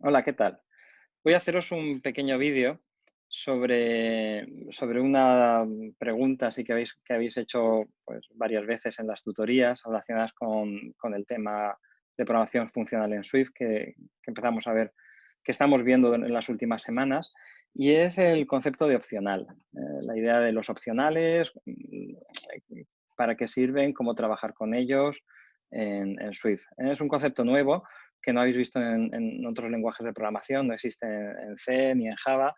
Hola, ¿qué tal? Voy a haceros un pequeño vídeo sobre una pregunta así que habéis hecho pues, varias veces en las tutorías relacionadas con el tema de programación funcional en Swift que empezamos a ver, que estamos viendo en las últimas semanas, y es el concepto de opcional. La idea de los opcionales, para qué sirven, cómo trabajar con ellos en Swift. Es un concepto nuevo que no habéis visto en otros lenguajes de programación, no existe en C ni en Java.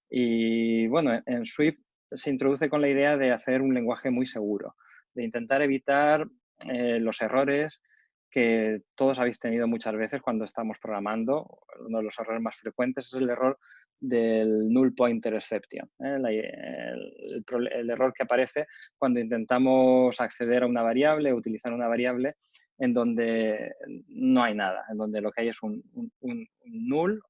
Y bueno, en Swift se introduce con la idea de hacer un lenguaje muy seguro, de intentar evitar los errores que todos habéis tenido muchas veces cuando estamos programando. Uno de los errores más frecuentes es el error del null pointer exception, el error que aparece cuando intentamos acceder a una variable, utilizar una variable en donde no hay nada, en donde lo que hay es un null.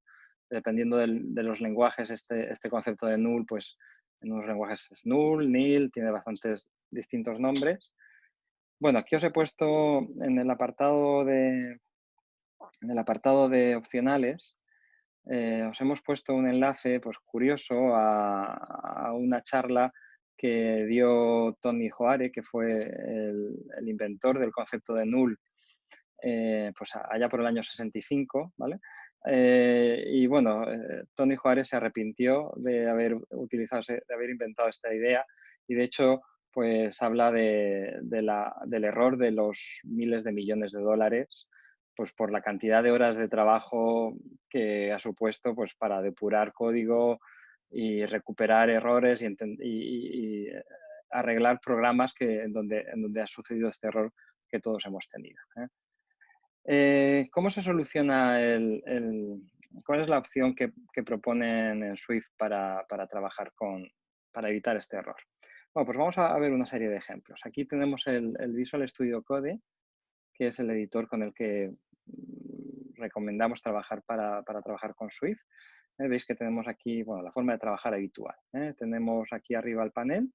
Dependiendo de los lenguajes, este concepto de null, pues en unos lenguajes es null, nil, tiene bastantes distintos nombres. Bueno, aquí os he puesto en el apartado de opcionales. Os hemos puesto un enlace pues, curioso a una charla que dio Tony Hoare, que fue el inventor del concepto de null, pues allá por el año 65, ¿vale? Y bueno, Tony Juárez se arrepintió de de haber inventado esta idea, y de hecho pues habla del error de los miles de millones de dólares, pues por la cantidad de horas de trabajo que ha supuesto pues para depurar código y recuperar errores y arreglar programas en donde ha sucedido este error que todos hemos tenido, ¿eh? ¿Cómo se soluciona cuál es la opción que proponen en Swift para trabajar para evitar este error? Bueno, pues vamos a ver una serie de ejemplos. Aquí tenemos el Visual Studio Code, que es el editor con el que recomendamos trabajar para trabajar con Swift. Veis que tenemos aquí, bueno, la forma de trabajar habitual, ¿eh? Tenemos aquí arriba el panel,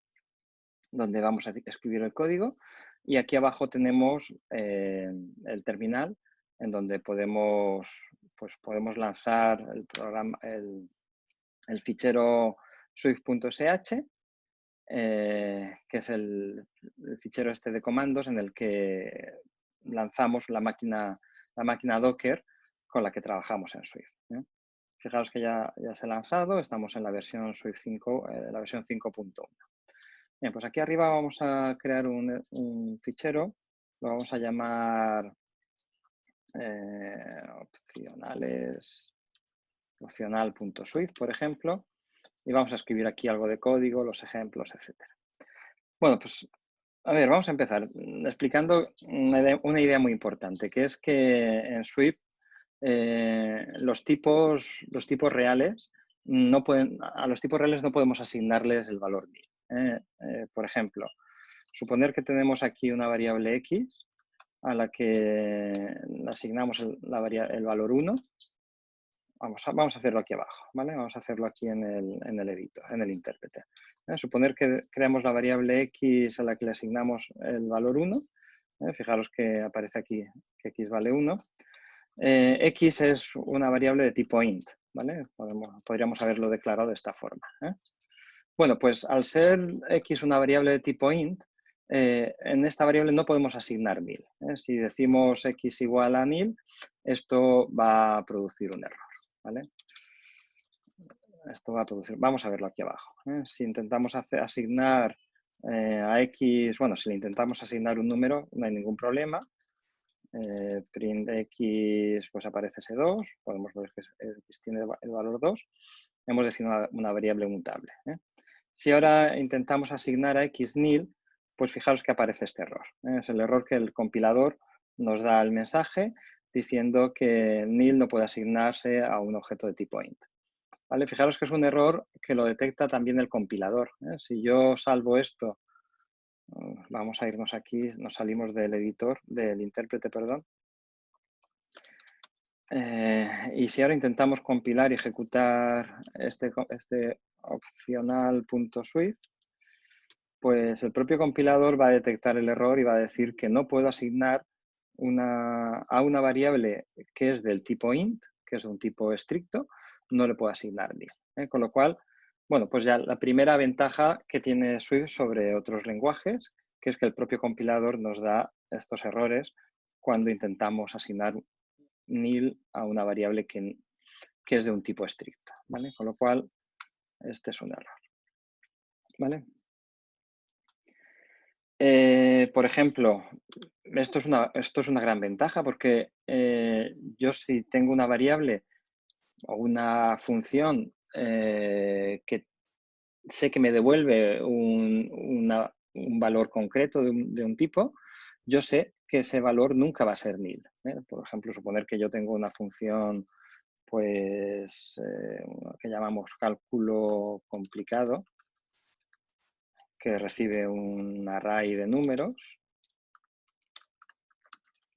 donde vamos a escribir el código, y aquí abajo tenemos el terminal, en donde podemos lanzar el fichero swift.sh, que es el fichero este de comandos en el que lanzamos la máquina Docker con la que trabajamos en Swift, ¿eh? Fijaos que ya se ha lanzado, estamos en la versión Swift 5, la versión 5.1. Bien, pues aquí arriba vamos a crear un fichero, lo vamos a llamar opcional.swift, por ejemplo, y vamos a escribir aquí algo de código, los ejemplos, etcétera. Bueno, pues a ver, vamos a empezar explicando una idea muy importante, que es que en Swift los tipos reales a los tipos reales no podemos asignarles el valor nil. Por ejemplo, suponer que tenemos aquí una variable x a la que le asignamos el valor 1. Vamos a hacerlo aquí abajo, ¿vale? Vamos a hacerlo aquí en el editor, en el intérprete. Suponer que creamos la variable x a la que le asignamos el valor 1. Fijaros que aparece aquí que x vale 1. X es una variable de tipo int, ¿vale? Podríamos haberlo declarado de esta forma, ¿eh? Bueno, pues al ser x una variable de tipo int, en esta variable no podemos asignar nil, ¿eh? Si decimos x igual a nil, esto va a producir un error, ¿vale? Esto va a producir, vamos a verlo aquí abajo, ¿eh? Si intentamos asignar a x, bueno, si le intentamos asignar un número, no hay ningún problema. Print x, pues aparece ese 2, podemos ver que x tiene el valor 2, hemos definido una variable mutable, ¿eh? Si ahora intentamos asignar a x nil, pues fijaros que aparece este error, ¿eh? Es el error que el compilador nos da el mensaje diciendo que nil no puede asignarse a un objeto de tipo int, ¿vale? Fijaros que es un error que lo detecta también el compilador, ¿eh? Si yo salvo esto, vamos a irnos aquí, nos salimos del editor, del intérprete, perdón. Y si ahora intentamos compilar y ejecutar este opcional.swift, pues el propio compilador va a detectar el error y va a decir que no puedo asignar a una variable que es del tipo int, que es de un tipo estricto, no le puedo asignar nil. Con lo cual, bueno, pues ya la primera ventaja que tiene Swift sobre otros lenguajes, que es que el propio compilador nos da estos errores cuando intentamos asignar nil a una variable que es de un tipo estricto, ¿vale? Con lo cual, este es un error, ¿vale? Por ejemplo, esto es una gran ventaja porque yo si tengo una variable o una función que sé que me devuelve un valor concreto de un tipo, yo sé que ese valor nunca va a ser nil. Por ejemplo, suponer que yo tengo una función pues, que llamamos cálculo complicado, que recibe un array de números,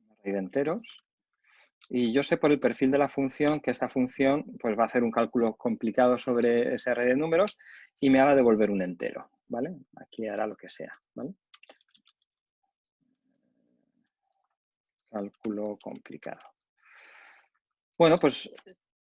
un array de enteros, y yo sé por el perfil de la función que esta función pues, va a hacer un cálculo complicado sobre ese array de números y me va a devolver un entero, ¿vale? Aquí hará lo que sea, ¿vale? Cálculo complicado. Bueno, pues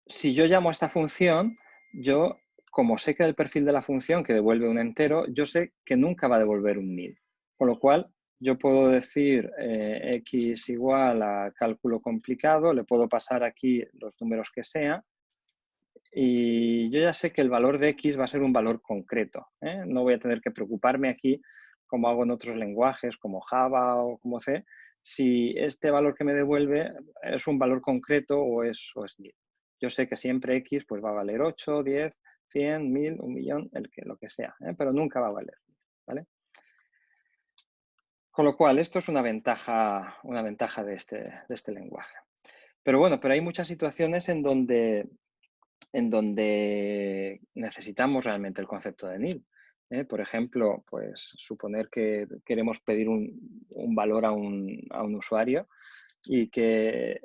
si yo llamo a esta función, yo, como sé que el perfil de la función que devuelve un entero, yo sé que nunca va a devolver un nil. Con lo cual, yo puedo decir x igual a cálculo complicado, le puedo pasar aquí los números que sea, y yo ya sé que el valor de x va a ser un valor concreto. No voy a tener que preocuparme aquí, como hago en otros lenguajes, como Java o como C, si este valor que me devuelve es un valor concreto o es nil. Yo sé que siempre x pues, va a valer 8, 10, 100, 1000, 1.000.000, lo que sea, pero nunca va a valer, ¿vale? Con lo cual, esto es una ventaja de este lenguaje. Pero bueno, hay muchas situaciones en donde necesitamos realmente el concepto de nil. Por ejemplo, pues suponer que queremos pedir un valor a un usuario y que,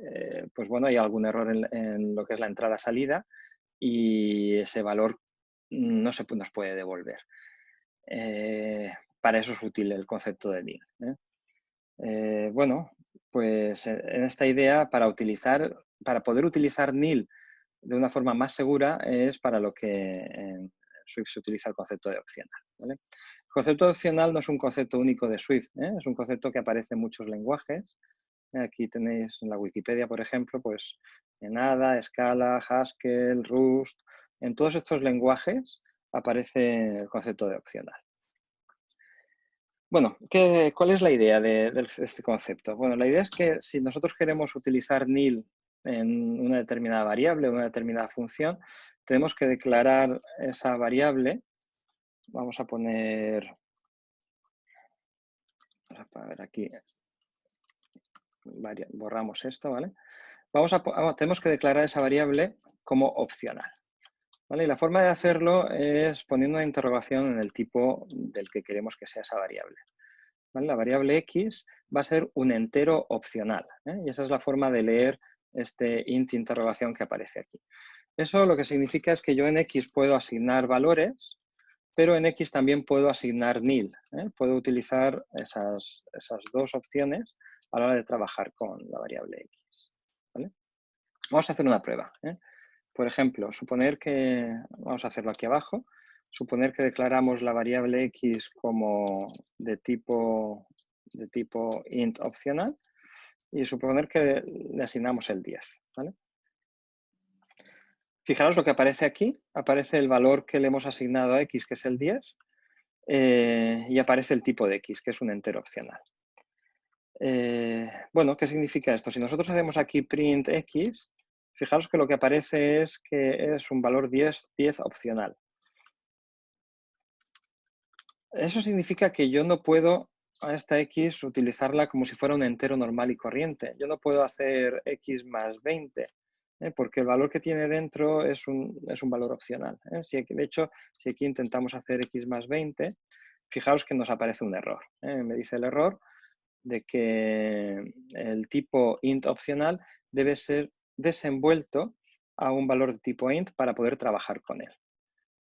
pues bueno, hay algún error en lo que es la entrada-salida y ese valor no nos puede devolver. Para eso es útil el concepto de nil. Bueno, pues en esta idea, para poder utilizar nil de una forma más segura es para lo que en Swift se utiliza el concepto de opcional, ¿vale? El concepto de opcional no es un concepto único de Swift, es un concepto que aparece en muchos lenguajes. Aquí tenéis en la Wikipedia, por ejemplo, pues en Ada, Scala, Haskell, Rust. En todos estos lenguajes aparece el concepto de opcional. Bueno, ¿cuál es la idea de este concepto? Bueno, la idea es que si nosotros queremos utilizar nil en una determinada variable o una determinada función, tenemos que declarar esa variable. Vamos a poner, a ver aquí, borramos esto, ¿vale? Tenemos que declarar esa variable como opcional, ¿vale? Y la forma de hacerlo es poniendo una interrogación en el tipo del que queremos que sea esa variable. ¿Vale? La variable x va a ser un entero opcional, y esa es la forma de leer este int interrogación que aparece aquí. Eso lo que significa es que yo en x puedo asignar valores, pero en x también puedo asignar nil. Puedo utilizar esas dos opciones a la hora de trabajar con la variable x. ¿Vale? Vamos a hacer una prueba. Por ejemplo, vamos a hacerlo aquí abajo, suponer que declaramos la variable x como de tipo int opcional y suponer que le asignamos el 10. ¿Vale? Fijaros lo que aparece aquí, aparece el valor que le hemos asignado a x, que es el 10, y aparece el tipo de x, que es un entero opcional. Bueno, ¿qué significa esto? Si nosotros hacemos aquí print x, fijaros que lo que aparece es que es un valor 10 opcional. Eso significa que yo no puedo a esta x utilizarla como si fuera un entero normal y corriente. Yo no puedo hacer x más 20, porque el valor que tiene dentro es un valor opcional. De hecho, si aquí intentamos hacer x más 20, fijaos que nos aparece un error. Me dice el error de que el tipo int opcional debe ser desenvuelto a un valor de tipo int para poder trabajar con él.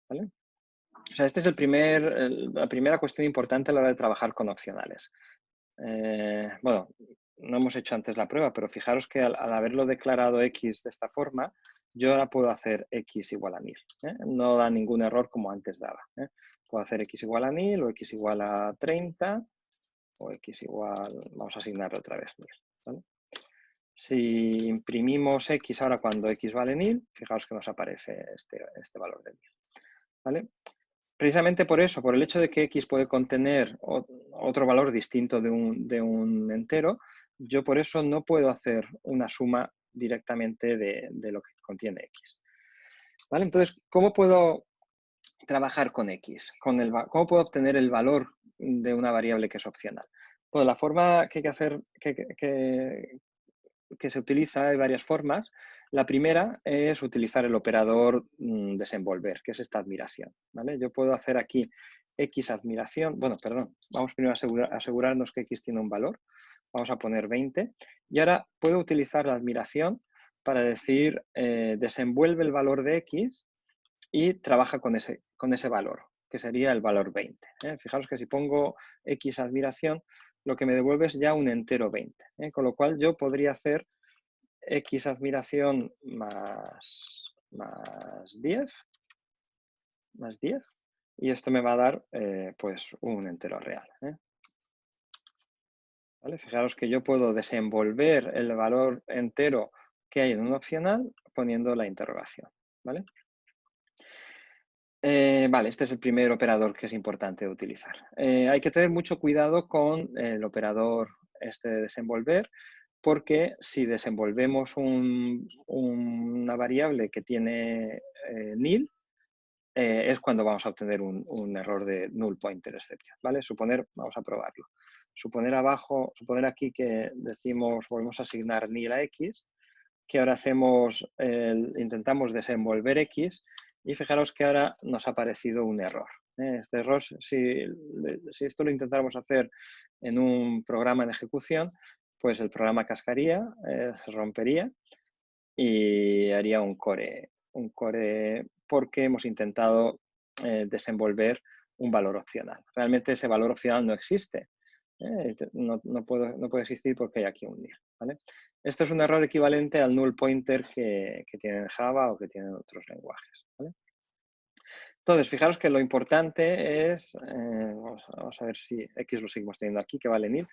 ¿Vale? O sea, esta es la primera cuestión importante a la hora de trabajar con opcionales. Bueno, no hemos hecho antes la prueba, pero fijaros que al haberlo declarado x de esta forma, yo ahora puedo hacer x igual a 1000. No da ningún error como antes daba. Puedo hacer x igual a 1000 o x igual a 30 o x igual, vamos a asignarle otra vez 1000. ¿Vale? Si imprimimos x ahora cuando x vale 1000, fijaos que nos aparece este valor de 1000. ¿Vale? Precisamente por eso, por el hecho de que x puede contener otro valor distinto de un entero, yo por eso no puedo hacer una suma directamente de lo que contiene x. ¿Vale? Entonces, ¿cómo puedo trabajar con x? ¿Cómo puedo obtener el valor de una variable que es opcional? Pues la forma que hay que hacer, que se utiliza, hay varias formas. La primera es utilizar el operador desenvolver, que es esta admiración. ¿Vale? Yo puedo hacer aquí x admiración, bueno, perdón, vamos primero a asegurarnos que x tiene un valor. Vamos a poner 20 y ahora puedo utilizar la admiración para decir desenvuelve el valor de x y trabaja con ese valor, que sería el valor 20. Fijaros que si pongo x admiración, lo que me devuelve es ya un entero 20. Con lo cual yo podría hacer x admiración más 10, y esto me va a dar pues un entero real. ¿Vale? Fijaros que yo puedo desenvolver el valor entero que hay en un opcional poniendo la interrogación. ¿Vale? Vale, este es el primer operador que es importante utilizar. Hay que tener mucho cuidado con el operador este de desenvolver, porque si desenvolvemos una variable que tiene nil, es cuando vamos a obtener un error de null pointer exception. ¿Vale? Vamos a probarlo. Suponer aquí que decimos, volvemos a asignar nil a x, que ahora intentamos desenvolver x, y fijaros que ahora nos ha aparecido un error. Este error, si esto lo intentáramos hacer en un programa en ejecución, pues el programa cascaría, se rompería y haría un core porque hemos intentado desenvolver un valor opcional. Realmente ese valor opcional no existe. No puede existir porque hay aquí un nil. ¿Vale? Esto es un error equivalente al null pointer que tienen Java o que tienen otros lenguajes. ¿Vale? Entonces, fijaros que lo importante es, vamos a ver si x lo seguimos teniendo aquí, que vale nil.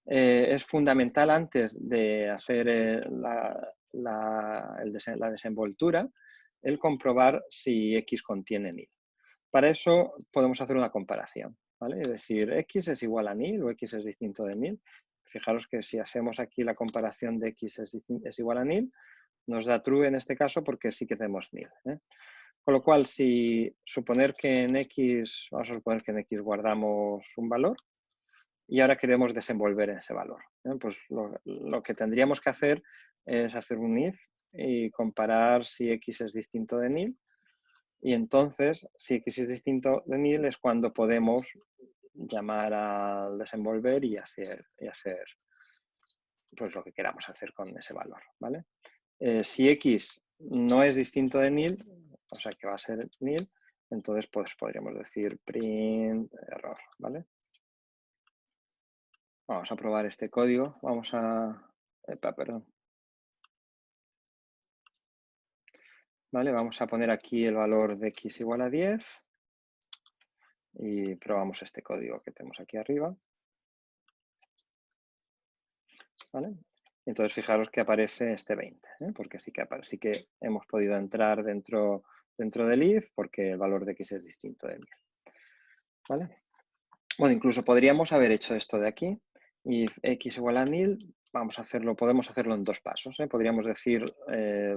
Es fundamental antes de hacer la desenvoltura el comprobar si x contiene nil. Para eso podemos hacer una comparación. ¿Vale? Es decir, x es igual a nil o x es distinto de nil. Fijaros que si hacemos aquí la comparación de x es igual a nil, nos da true en este caso porque sí que tenemos nil. Con lo cual, vamos a suponer que en x guardamos un valor y ahora queremos desenvolver ese valor. Pues lo que tendríamos que hacer es hacer un if y comparar si x es distinto de nil. Y entonces, si x es distinto de nil, es cuando podemos llamar al desenvolver y hacer pues lo que queramos hacer con ese valor. ¿Vale? Si x no es distinto de nil, o sea que va a ser nil, entonces pues podríamos decir print error. ¿Vale? Vamos a probar este código. Perdón. ¿Vale? Vamos a poner aquí el valor de x igual a 10 y probamos este código que tenemos aquí arriba. ¿Vale? Entonces fijaros que aparece este 20, porque sí que hemos podido entrar dentro del if porque el valor de x es distinto de 1000. ¿Vale? Bueno, incluso podríamos haber hecho esto de aquí, if x igual a 1000, podemos hacerlo en dos pasos. Podríamos decir let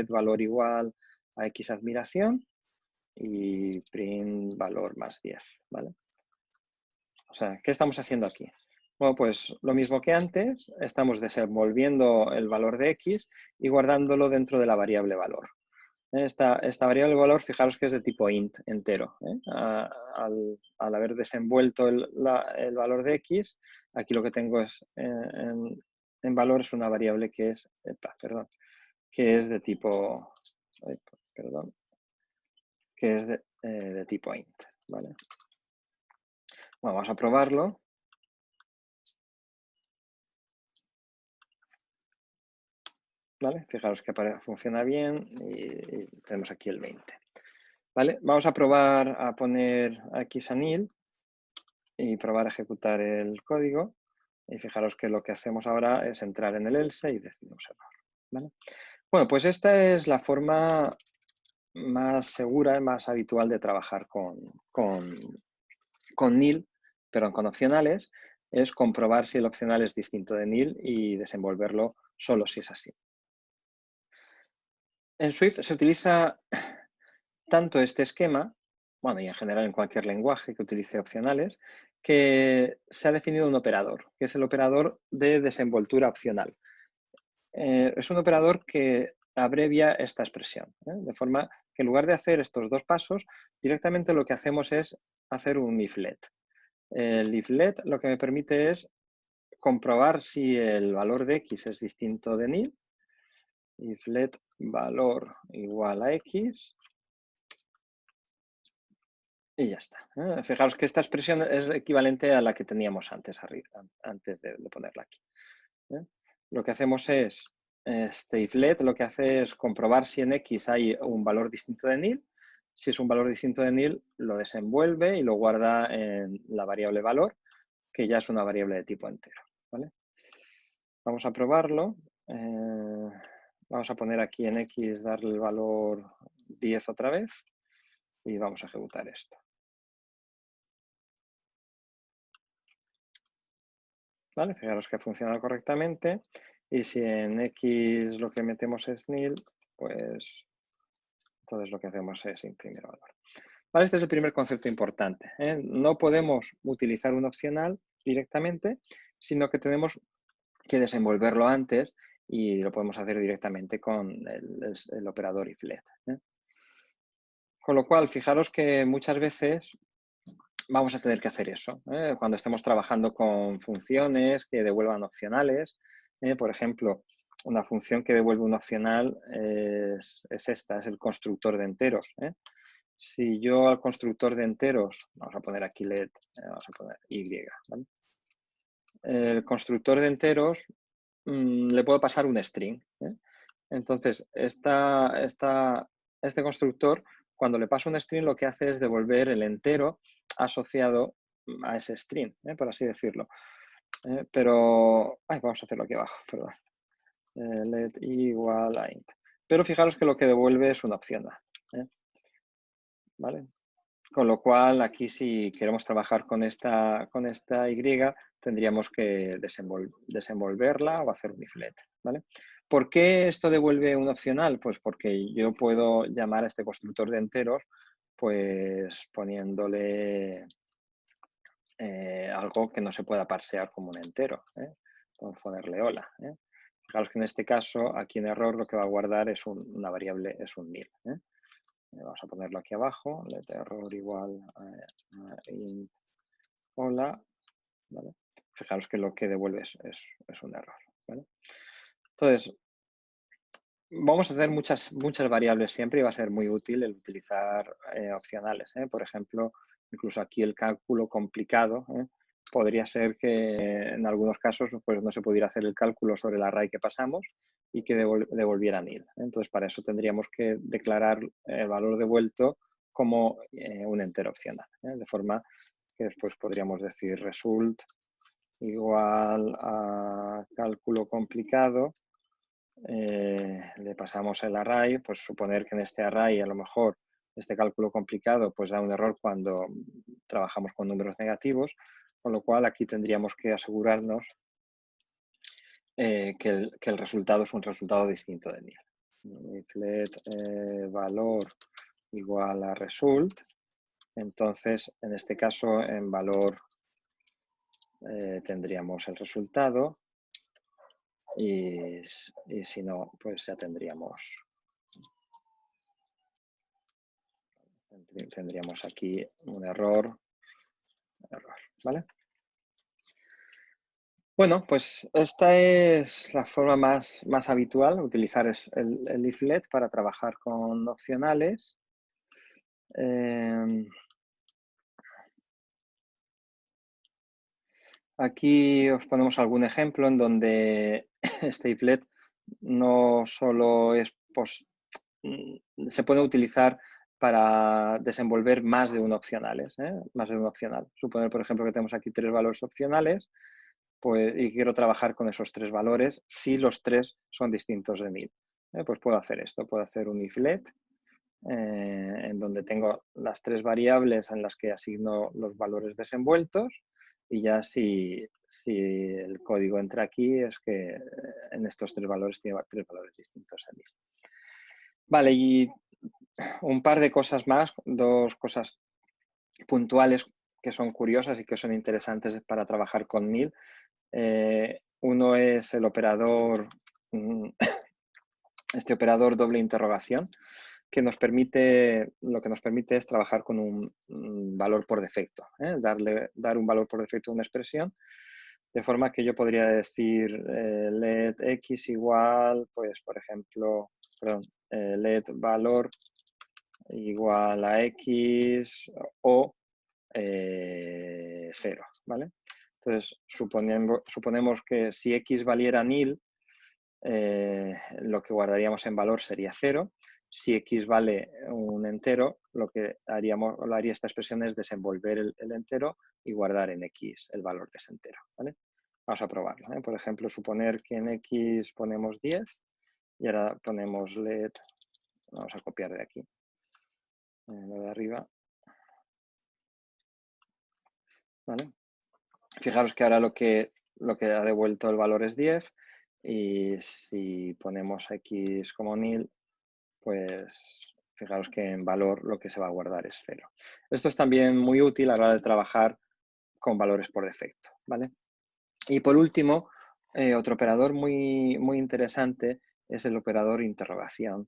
valor igual a x admiración y print valor más 10. ¿Vale? O sea, ¿qué estamos haciendo aquí? Bueno, pues lo mismo que antes, estamos desenvolviendo el valor de x y guardándolo dentro de la variable valor. Esta variable valor, fijaros que es de tipo int, entero. Al haber desenvuelto el valor de x, aquí lo que tengo es en valor es una variable que es, de tipo, de tipo int. ¿Vale? Bueno, vamos a probarlo. ¿vale? Fijaros que funciona bien y tenemos aquí el 20. ¿Vale? Vamos a probar a poner xanil y probar a ejecutar el código. Y fijaros que lo que hacemos ahora es entrar en el else y decimos error. ¿Vale? Bueno, pues esta es la forma más segura y más habitual de trabajar con nil, pero con opcionales, es comprobar si el opcional es distinto de nil y desenvolverlo solo si es así. En Swift se utiliza tanto este esquema, bueno, y en general en cualquier lenguaje que utilice opcionales, que se ha definido un operador, que es el operador de desenvoltura opcional. Es un operador que abrevia esta expresión, de forma que en lugar de hacer estos dos pasos, directamente lo que hacemos es hacer un if-let. El if-let lo que me permite es comprobar si el valor de x es distinto de nil, if-let valor igual a x, y ya está. Fijaros que esta expresión es equivalente a la que teníamos antes, antes de ponerla aquí. Lo que hacemos es, este if-let lo que hace es comprobar si en x hay un valor distinto de nil. Si es un valor distinto de nil, lo desenvuelve y lo guarda en la variable valor, que ya es una variable de tipo entero. ¿Vale? Vamos a probarlo. Vamos a poner aquí en x, darle el valor 10 otra vez y vamos a ejecutar esto. ¿Vale? Fijaros que ha funcionado correctamente y si en x lo que metemos es nil, pues entonces lo que hacemos es imprimir valor. ¿Vale? Este es el primer concepto importante. No podemos utilizar un opcional directamente, sino que tenemos que desenvolverlo antes y lo podemos hacer directamente con el operador if-let. Con lo cual, fijaros que muchas veces vamos a tener que hacer eso. Cuando estemos trabajando con funciones que devuelvan opcionales, por ejemplo, una función que devuelve un opcional es esta, es el constructor de enteros. Si yo al constructor de enteros, vamos a poner aquí let, vamos a poner y, ¿vale? El constructor de enteros le puedo pasar un string. Entonces, este constructor, cuando le paso un string, lo que hace es devolver el entero asociado a ese string, por así decirlo. Pero, vamos a hacerlo aquí abajo, perdón. Let igual a int. Pero fijaros que lo que devuelve es una opción. ¿Vale? Con lo cual, aquí si queremos trabajar con esta Y, tendríamos que desenvolverla o hacer un if-let. ¿Vale? ¿Por qué esto devuelve un opcional? Pues porque yo puedo llamar a este constructor de enteros pues poniéndole algo que no se pueda parsear como un entero. Podemos ponerle hola. Fijaros que en este caso, aquí en error, lo que va a guardar es una variable, es un nil. Vamos a ponerlo aquí abajo, let error igual a int hola, ¿vale? Fijaros que lo que devuelve es un error, ¿vale? Entonces, vamos a hacer muchas variables siempre y va a ser muy útil el utilizar opcionales. Por ejemplo, incluso aquí el cálculo complicado, podría ser que en algunos casos pues, no se pudiera hacer el cálculo sobre el array que pasamos y que devolviera nil. Entonces, para eso tendríamos que declarar el valor devuelto como un entero opcional. De forma que después podríamos decir result igual a cálculo complicado. Le pasamos el array, pues suponer que en este array a lo mejor este cálculo complicado pues da un error cuando trabajamos con números negativos, con lo cual aquí tendríamos que asegurarnos que el resultado es un resultado distinto de nil. If let valor igual a result, entonces en este caso en valor tendríamos el resultado y si no, pues ya tendríamos aquí un error, ¿vale? Bueno, pues esta es la forma más habitual, utilizar el if-let para trabajar con opcionales. Aquí os ponemos algún ejemplo en donde este if-let no solo es, se puede utilizar para desenvolver más de un opcionales, más de un opcional. Suponer, por ejemplo, que tenemos aquí 3 valores opcionales, pues, y quiero trabajar con esos 3 valores si los 3 son distintos de nil. Pues puedo hacer esto, puedo hacer un if let, en donde tengo las 3 variables en las que asigno los valores desenvueltos, y ya si el código entra aquí es que en estos 3 valores tiene 3 valores distintos de nil. Vale, y un par de cosas más, 2 cosas puntuales que son curiosas y que son interesantes para trabajar con nil. Uno es el operador, este operador doble interrogación, que lo que nos permite es trabajar con un valor por defecto, dar un valor por defecto a una expresión, de forma que yo podría decir let x igual, pues por ejemplo, let valor igual a x o 0, ¿vale? Entonces, suponemos que si x valiera nil, lo que guardaríamos en valor sería 0. Si x vale un entero, lo que haría esta expresión es desenvolver el entero y guardar en x el valor de ese entero, ¿vale? Vamos a probarlo, ¿eh? Por ejemplo, suponer que en x ponemos 10 y ahora ponemos let, vamos a copiar de aquí, lo de arriba, ¿vale? Fijaros que ahora lo que ha devuelto el valor es 10 y si ponemos x como nil, pues fijaros que en valor lo que se va a guardar es 0. Esto es también muy útil a la hora de trabajar con valores por defecto, ¿vale? Y por último, otro operador muy interesante es el operador interrogación.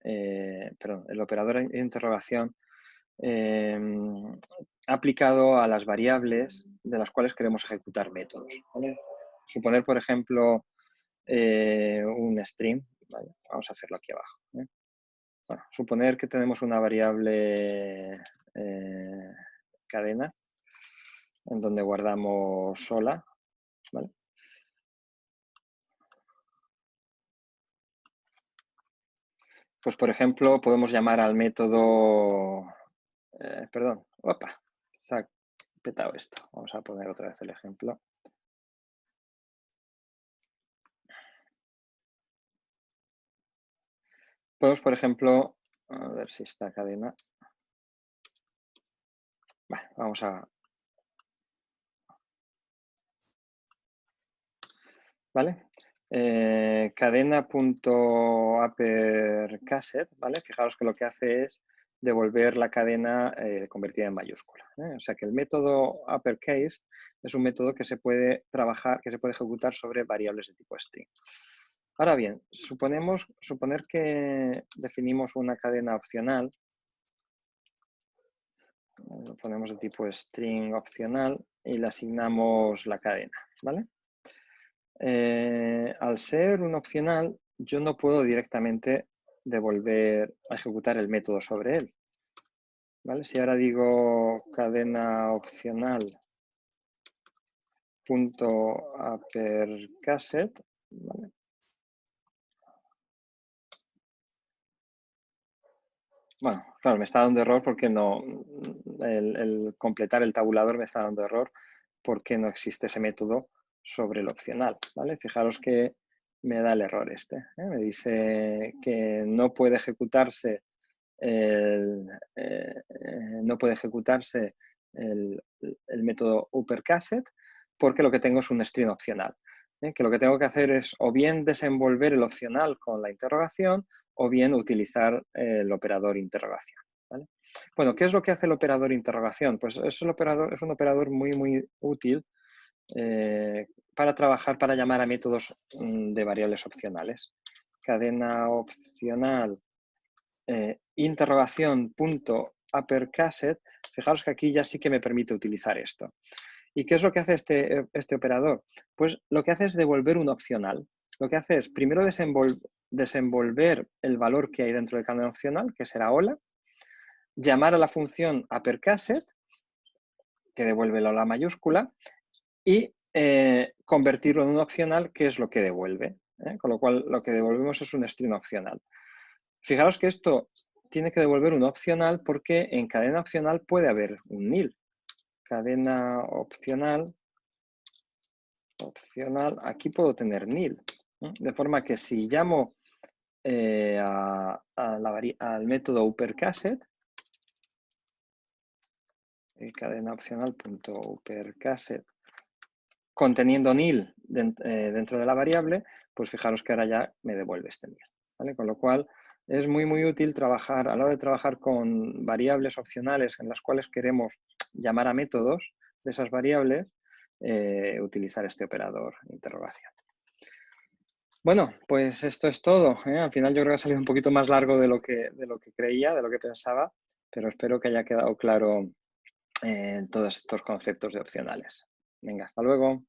El operador de interrogación aplicado a las variables de las cuales queremos ejecutar métodos, ¿vale? Suponer, por ejemplo, un string, ¿vale? Vamos a hacerlo aquí abajo, ¿eh? Bueno, suponer que tenemos una variable cadena en donde guardamos sola, ¿vale? Pues, por ejemplo, podemos llamar al método, perdón, opa, se ha petado esto. Vamos a poner otra vez el ejemplo. Podemos, por ejemplo, a ver si esta cadena. Vale, vamos a. ¿Vale? Cadena.upperCasset, ¿vale? Fijaros que lo que hace es devolver la cadena convertida en mayúscula, ¿eh? O sea que el método upperCase es un método que se puede trabajar, que se puede ejecutar sobre variables de tipo string. Ahora bien, suponer que definimos una cadena opcional, lo ponemos de tipo string opcional y le asignamos la cadena, ¿vale? Al ser un opcional, yo no puedo directamente devolver a ejecutar el método sobre él, ¿vale? Si ahora digo cadena opcional punto upperCasset, ¿vale? Bueno, claro, me está dando error porque el completar el tabulador me está dando error porque no existe ese método sobre el opcional, ¿vale? Fijaros que me da el error este, ¿eh? Me dice que no puede ejecutarse no puede ejecutarse el método upperCasset porque lo que tengo es un string opcional, ¿eh? Que lo que tengo que hacer es o bien desenvolver el opcional con la interrogación o bien utilizar el operador interrogación, ¿vale? Bueno, ¿qué es lo que hace el operador interrogación? Pues es un operador muy útil para trabajar, para llamar a métodos de variables opcionales. Cadena opcional interrogación.upperCasset, fijaros que aquí ya sí que me permite utilizar esto. ¿Y qué es lo que hace este operador? Pues lo que hace es devolver un opcional. Lo que hace es primero desenvolver el valor que hay dentro del cadena opcional, que será hola, llamar a la función upperCasset, que devuelve la hola mayúscula, y convertirlo en un opcional, que es lo que devuelve. Con lo cual lo que devolvemos es un string opcional. Fijaros que esto tiene que devolver un opcional porque en cadena opcional puede haber un nil. Cadena opcional, aquí puedo tener nil. De forma que si llamo al método upperCasset, cadena opcional.upperCasset, conteniendo nil dentro de la variable, pues fijaros que ahora ya me devuelve este nil, ¿vale? Con lo cual es muy, muy útil trabajar, a la hora de trabajar con variables opcionales en las cuales queremos llamar a métodos de esas variables, utilizar este operador interrogación. Bueno, pues esto es todo, ¿eh? Al final yo creo que ha salido un poquito más largo de lo que creía, de lo que pensaba, pero espero que haya quedado claro todos estos conceptos de opcionales. Venga, hasta luego.